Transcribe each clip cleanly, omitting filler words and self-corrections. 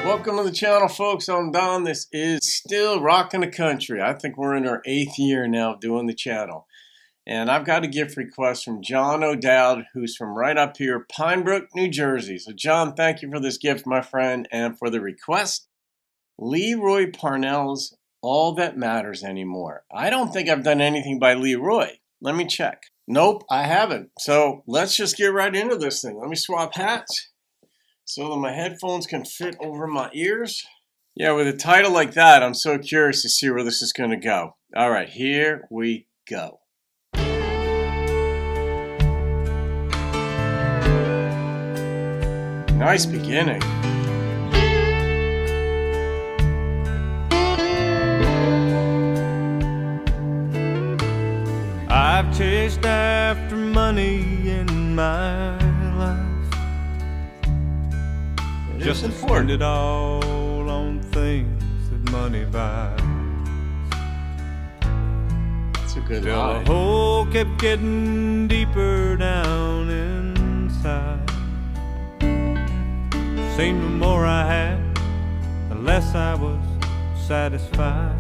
Welcome to the channel, folks. I'm Don. This is Still Rockin' the Country. I think we're in our 8th year now doing the channel. And I've got a gift request from John O'Dowd, who's from right up here, Pinebrook, New Jersey. So, John, thank you for this gift, my friend, and for the request. Leroy Parnell's All That Matters Anymore. I don't think I've done anything by Leroy. Let me check. Nope, I haven't. So, let's just get right into this thing. Let me swap hats so that my headphones can fit over my ears. Yeah, with a title like that, I'm so curious to see where this is going to go. All right, here we go. Nice beginning. I've chased after money in my life, just to spend it all on things that money buys. That's a good Still line. the hole kept getting deeper down inside. Seemed the more I had, the less I was satisfied.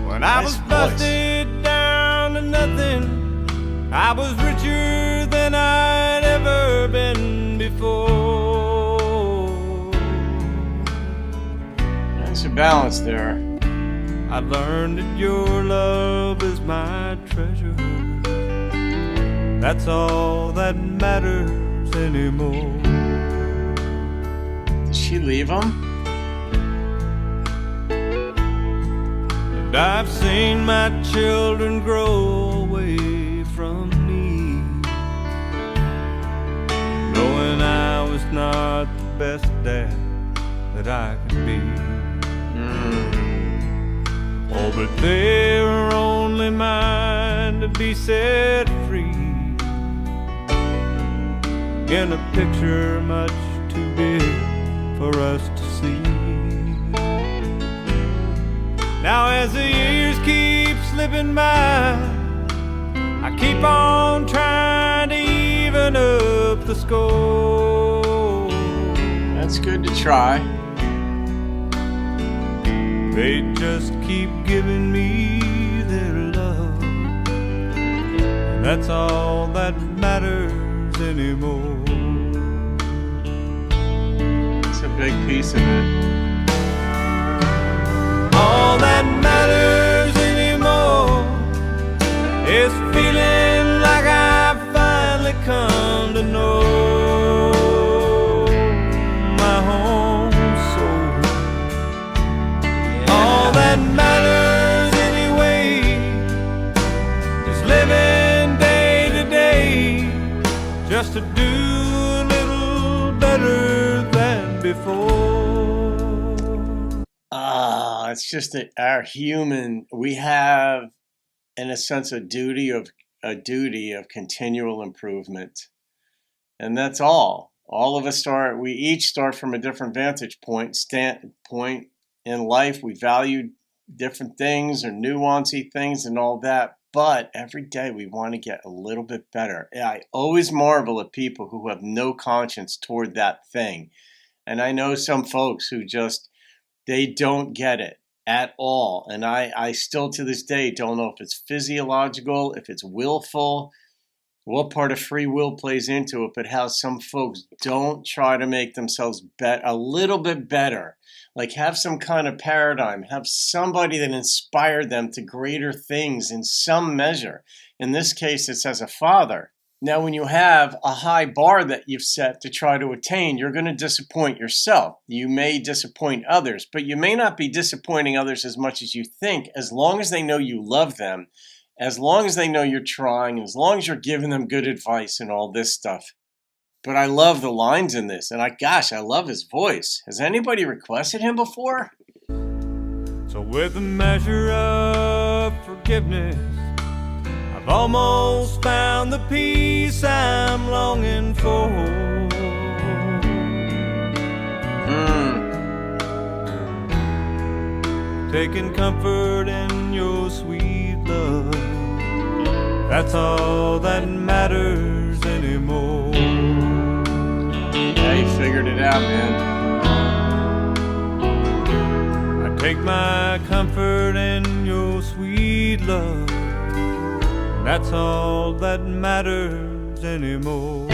When I was busted down to nothing, I was richer than I'd ever been before. Nice balance there. I learned that your love is my treasure. That's all that matters anymore. Did she leave him? And I've seen my children grow away from me, knowing I was not the best dad that I could be. Oh, but they were only mine to be set free, in a picture much too big for us to see. Now as the years keep slipping by, I keep on trying to even up the score. That's good to try. They just keep giving me their love, and that's all that matters anymore. It's a big piece of it. All that matters anymore is feeling like I've finally come to know my home soul. All that matters anyway is living day to day, just to do a little better than before. It's just that our human, we have, in a sense, a duty of continual improvement, and that's all. All of us we each start from a different standpoint in life. We value different things or nuancey things and all that, but every day we want to get a little bit better. I always marvel at people who have no conscience toward that thing, and I know some folks who just, they don't get it at all. And I still to this day don't know if it's physiological, if it's willful, what part of free will plays into it, but how some folks don't try to make themselves a little bit better. Like have some kind of paradigm, have somebody that inspired them to greater things in some measure. In this case, it's as a father. Now, when you have a high bar that you've set to try to attain, you're going to disappoint yourself. You may disappoint others, but you may not be disappointing others as much as you think, as long as they know you love them, as long as they know you're trying, as long as you're giving them good advice and all this stuff. But I love the lines in this, and I love his voice. Has anybody requested him before? So with a measure of forgiveness, I've almost found the peace I'm longing for. Taking comfort in your sweet love, That's all that matters anymore. Yeah, you figured it out, man. I take my comfort in your sweet love. That's all that matters anymore.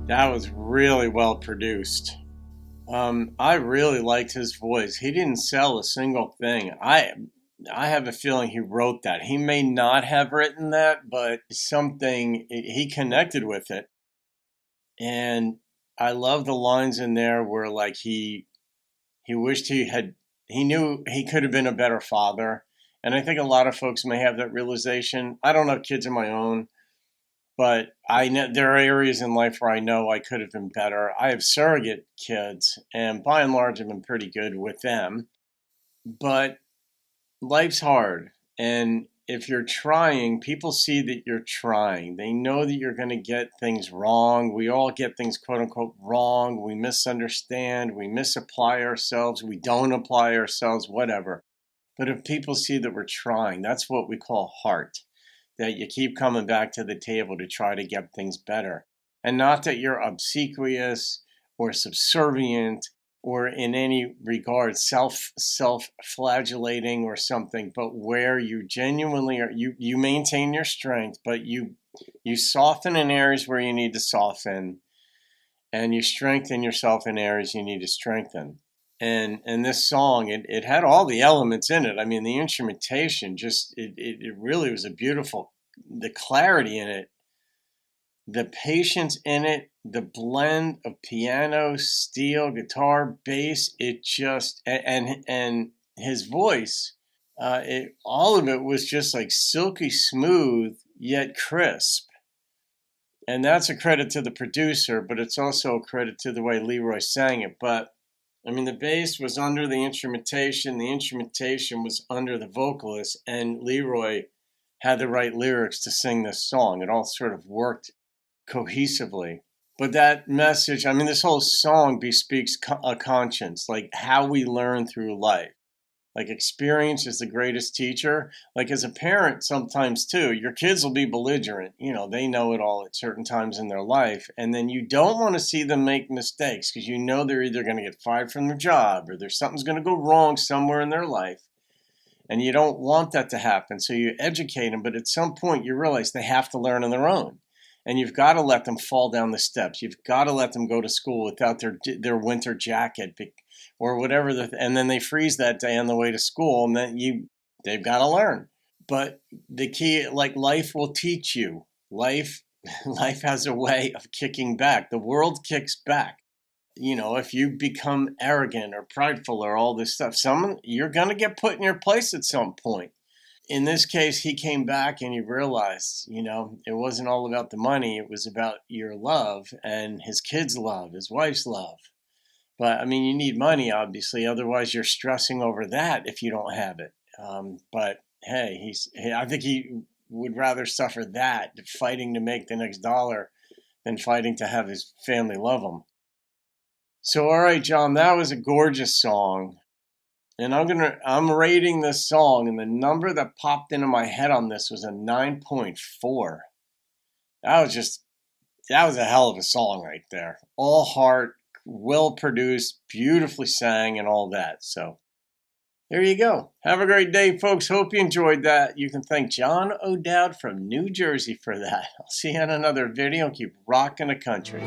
That was really well produced. I really liked his voice. He didn't sell a single thing. I have a feeling he wrote that. He may not have written that, but he connected with it. And I love the lines in there where like he wished he knew he could have been a better father. And I think a lot of folks may have that realization. I don't have kids of my own, but I know there are areas in life where I know I could have been better. I have surrogate kids, and by and large, I've been pretty good with them. But life's hard, and if you're trying, people see that you're trying. They know that you're going to get things wrong. We all get things, quote unquote, wrong. We misunderstand. We misapply ourselves. We don't apply ourselves, whatever. But if people see that we're trying, that's what we call heart. That you keep coming back to the table to try to get things better. And not that you're obsequious or subservient or in any regard self-flagellating or something, but where you genuinely are, you maintain your strength, but you soften in areas where you need to soften, and you strengthen yourself in areas you need to strengthen. And this song, it had all the elements in it. I mean, the instrumentation it really was the clarity in it, the patience in it, the blend of piano, steel, guitar, bass, and his voice, all of it was just like silky smooth, yet crisp. And that's a credit to the producer, but it's also a credit to the way Leroy sang it. But I mean, the bass was under the instrumentation was under the vocalist, and Leroy had the right lyrics to sing this song. It all sort of worked cohesively. But that message, I mean, this whole song bespeaks a conscience, like how we learn through life. Like experience is the greatest teacher. Like as a parent, sometimes too, your kids will be belligerent. You know, they know it all at certain times in their life. And then you don't want to see them make mistakes because you know they're either going to get fired from their job or something's going to go wrong somewhere in their life. And you don't want that to happen. So you educate them. But at some point you realize they have to learn on their own. And you've got to let them fall down the steps. You've got to let them go to school without their winter jacket or whatever, and then they freeze that day on the way to school, and then they've got to learn. But the key, like life will teach you. Life has a way of kicking back. The world kicks back. You know, if you become arrogant or prideful or all this stuff, you're going to get put in your place at some point. In this case, he came back and he realized, you know, it wasn't all about the money. It was about your love and his kids' love, his wife's love. But, I mean, you need money, obviously. Otherwise, you're stressing over that if you don't have it. But, hey, I think he would rather suffer that, fighting to make the next dollar, than fighting to have his family love him. So, all right, John, that was a gorgeous song. And I'm rating this song, and the number that popped into my head on this was a 9.4. That was a hell of a song right there. All heart, well produced, beautifully sang, and all that. So there you go. Have a great day, folks. Hope you enjoyed that. You can thank John O'Dowd from New Jersey for that. I'll see you in another video. Keep rocking the country.